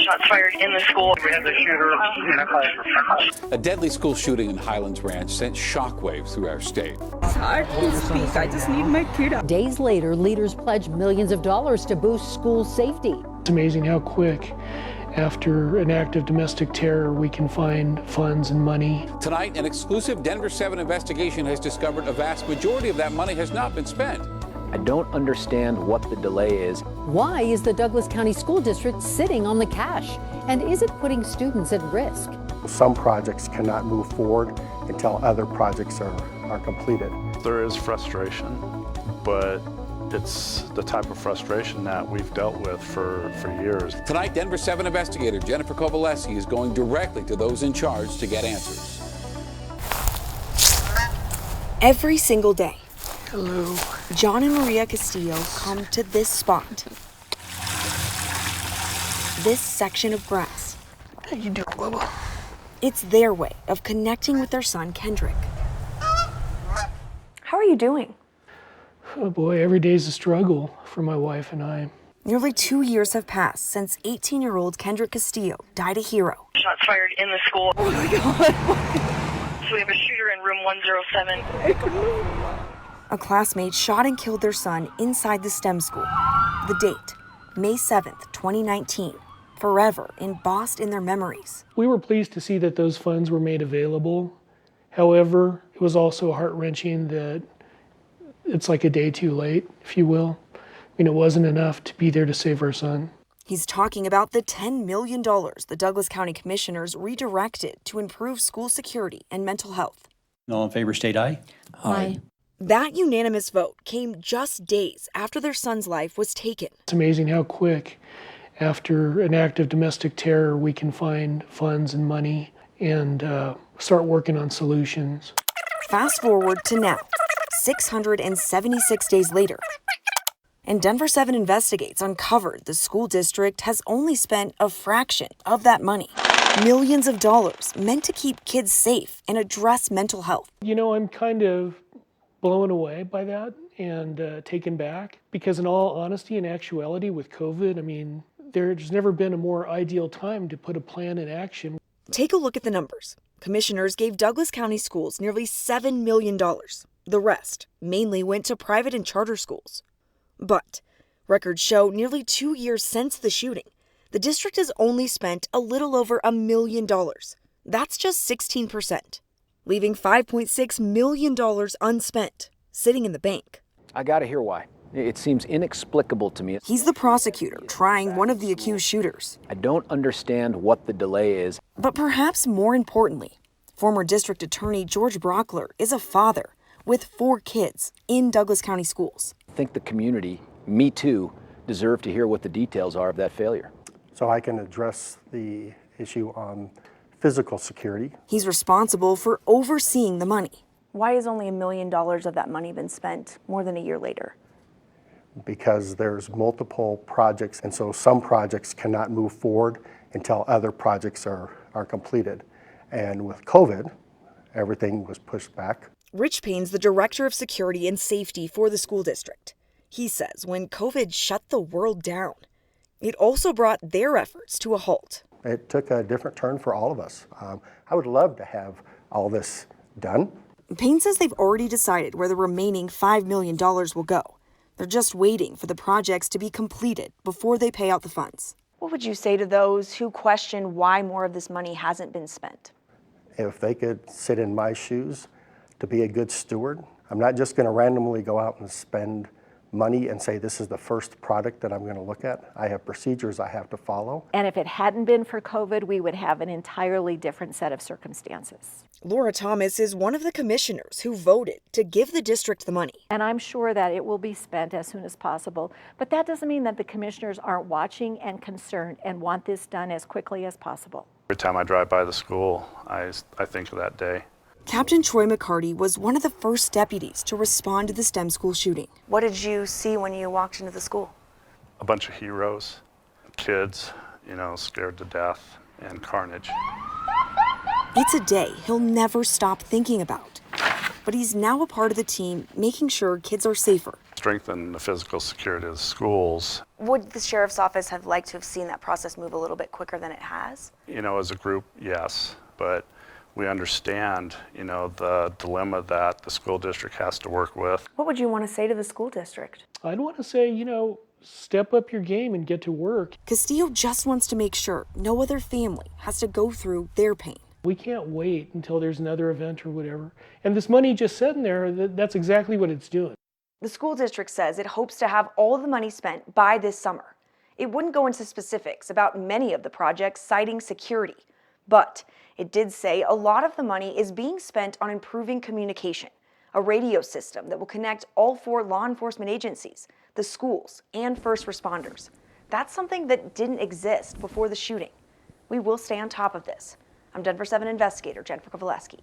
Shots fired in the school. We had the shooter in a classroom. A deadly school shooting in Highlands Ranch sent shockwaves through our state. It's hard to speak. I just need my kid up. Days later, leaders pledged millions of dollars to boost school safety. It's amazing how quick, after an act of domestic terror, we can find funds and money. Tonight, an exclusive Denver7 investigation has discovered a vast majority of that money has not been spent. I don't understand what the delay is. Why is the Douglas County School District sitting on the cash? And is it putting students at risk? Some projects cannot move forward until other projects are completed. There is frustration, but it's the type of frustration that we've dealt with for years. Tonight, Denver7 investigator Jennifer KOVALESKI is going directly to those in charge to get answers. Every single day, Hello. John and Maria Castillo come to this spot. This section of grass. How you doing, Bubba? It's their way of connecting with their son, Kendrick. How are you doing? Oh boy, every day's a struggle for my wife and I. Nearly 2 years have passed since 18-year-old Kendrick Castillo died a hero. Shots fired in the school. Oh my God. So we have a shooter in room 107. A classmate shot and killed their son inside the STEM school. The date, May 7th, 2019, forever embossed in their memories. We were pleased to see that those funds were made available. However, it was also heart-wrenching that it's like a day too late, if you will. I mean, it wasn't enough to be there to save our son. He's talking about the $10 million the Douglas County Commissioners redirected to improve school security and mental health. All in favor, state aye. Aye. That unanimous vote came just days after their son's life was taken. It's amazing how quick, after an act of domestic terror, we can find funds and money and start working on solutions. Fast forward to now, 676 days later, and Denver7 Investigates uncovered the school district has only spent a fraction of that money. Millions of dollars meant to keep kids safe and address mental health. You know, I'm kind of blown away by that and taken back, because in all honesty and actuality with COVID, I mean, there's never been a more ideal time to put a plan in action. Take a look at the numbers. Commissioners gave Douglas County schools nearly $7 million. The rest mainly went to private and charter schools. But records show nearly 2 years since the shooting, the district has only spent a little over $1 million. That's just 16%, leaving $5.6 million unspent, sitting in the bank. I gotta hear why. It seems inexplicable to me. He's the prosecutor trying one of the accused shooters. I don't understand what the delay is. But perhaps more importantly, former district attorney George BRAUCHLER is a father with 4 kids in Douglas County schools. I think the community, me too, deserve to hear what the details are of that failure. So I can address the issue on physical security. He's responsible for overseeing the money. Why has only $1 million of that money been spent more than a year later? Because there's multiple projects, and so some projects cannot move forward until other projects are completed. And with COVID, everything was pushed back. Rich Payne's the director of security and safety for the school district. He says when COVID shut the world down, it also brought their efforts to a halt. It took a different turn for all of us. I would love to have all this done. Payne says they've already decided where the remaining $5 million will go. They're just waiting for the projects to be completed before they pay out the funds. What would you say to those who question why more of this money hasn't been spent? If they could sit in my shoes to be a good steward, I'm not just going to randomly go out and spend money and say this is the first product that I'm going to look at. I have procedures I have to follow. And if it hadn't been for COVID, we would have an entirely different set of circumstances. LORA Thomas is one of the commissioners who voted to give the district the money. And I'm sure that it will be spent as soon as possible. But that doesn't mean that the commissioners aren't watching and concerned and want this done as quickly as possible. Every time I drive by the school, I think of that day. Captain Troy McCarty was one of the first deputies to respond to the STEM school shooting. What did you see when you walked into the school? A bunch of heroes, kids, scared to death, and carnage. It's a day he'll never stop thinking about. But he's now a part of the team making sure kids are safer strengthen the physical security of the schools. Would the sheriff's office have liked to have seen that process move a little bit quicker than it has? You know, as a group, yes, but we understand, you know, the dilemma that the school district has to work with. What would you want to say to the school district? I'd want to say, you know, step up your game and get to work. Castillo just wants to make sure no other family has to go through their pain. We can't wait until there's another event or whatever. And this money just sitting there, that's exactly what it's doing. The school district says it hopes to have all the money spent by this summer. It wouldn't go into specifics about many of the projects, citing security, but it did say a lot of the money is being spent on improving communication, a radio system that will connect all 4 law enforcement agencies, the schools, and first responders. That's something that didn't exist before the shooting. We will stay on top of this. I'm Denver7 investigator Jennifer KOVALESKI.